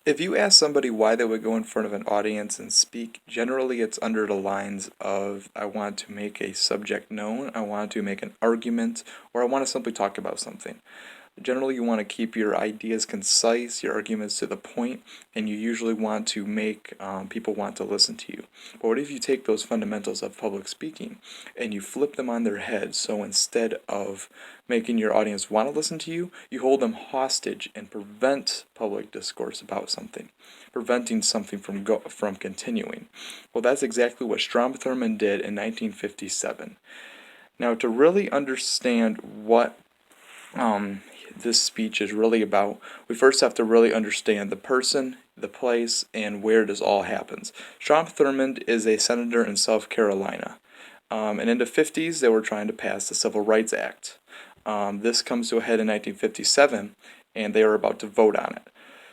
If you ask somebody why they would go in front of an audience and speak, generally it's under the lines of, I want to make a subject known, I want to make an argument, or I want to simply talk about something. Generally, you want to keep your ideas concise, your arguments to the point, and you usually want to make people want to listen to you. But what if you take those fundamentals of public speaking and you flip them on their head? So instead of making your audience want to listen to you, you hold them hostage and prevent public discourse about something, preventing something from continuing. Well, that's exactly what Strom Thurmond did in 1957. Now, to really understand what this speech is really about, we first have to really understand the person, the place, and where this all happens. Strom Thurmond is a senator in South Carolina. And in the 50s, they were trying to pass the Civil Rights Act. This comes to a head in 1957, and they are about to vote on it.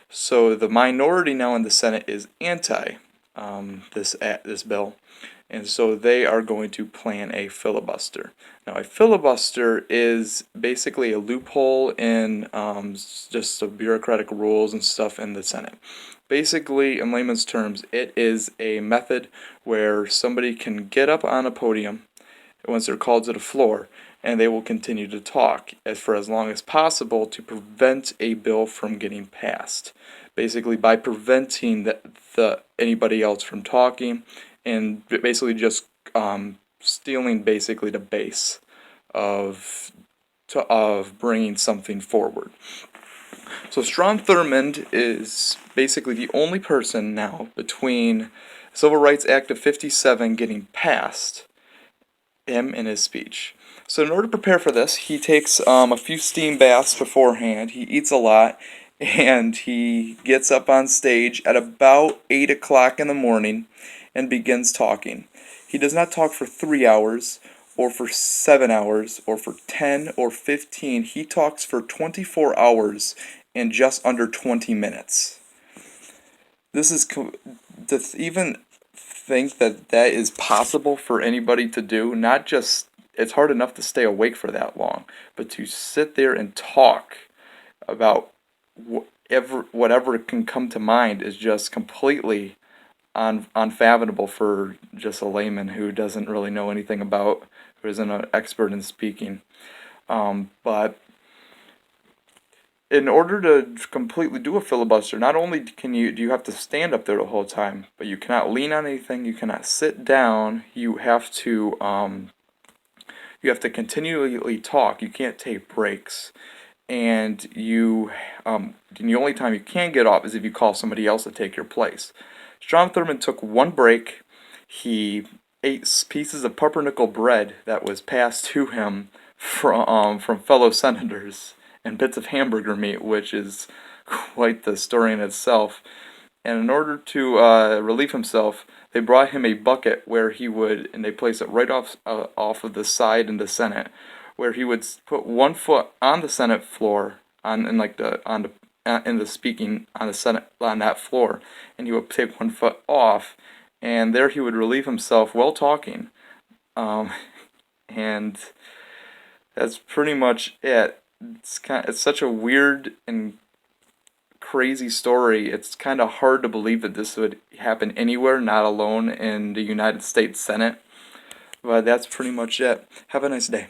So the minority now in the Senate is anti this bill, and so they are going to plan a filibuster. Now, a filibuster is basically a loophole in just the bureaucratic rules and stuff in the Senate. Basically, in layman's terms, it is a method where somebody can get up on a podium once they're called to the floor, and they will continue to talk for as long as possible to prevent a bill from getting passed. Basically, by preventing anybody else from talking, and basically just stealing basically the base of bringing something forward. So Strom Thurmond is basically the only person now between Civil Rights Act of 57 getting passed, him and his speech. So in order to prepare for this, he takes a few steam baths beforehand, he eats a lot, and he gets up on stage at about 8 o'clock in the morning and begins talking. He does not talk for 3 hours, or for 7 hours, or for 10 or 15. He talks for 24 hours in just under 20 minutes. This is to even think that that is possible for anybody to do. Not just, it's hard enough to stay awake for that long, but to sit there and talk about whatever can come to mind is just completely unfathomable for just a layman who doesn't really know anything about, who isn't an expert in speaking. But in order to completely do a filibuster, not only do you have to stand up there the whole time, but you cannot lean on anything, you cannot sit down, you have to continually talk, you can't take breaks. And the only time you can get off is if you call somebody else to take your place. Strom Thurmond took one break. He ate pieces of pumpernickel bread that was passed to him from fellow senators, and bits of hamburger meat, which is quite the story in itself. And in order to relieve himself, they brought him a bucket where he would, and they placed it right off of the side in the Senate, where he would put one foot on the Senate floor, in the speaking on the Senate on that floor, and he would take one foot off, and there he would relieve himself while talking, and that's pretty much it. It's such a weird and crazy story. It's kind of hard to believe that this would happen anywhere, not alone in the United States Senate. But that's pretty much it. Have a nice day.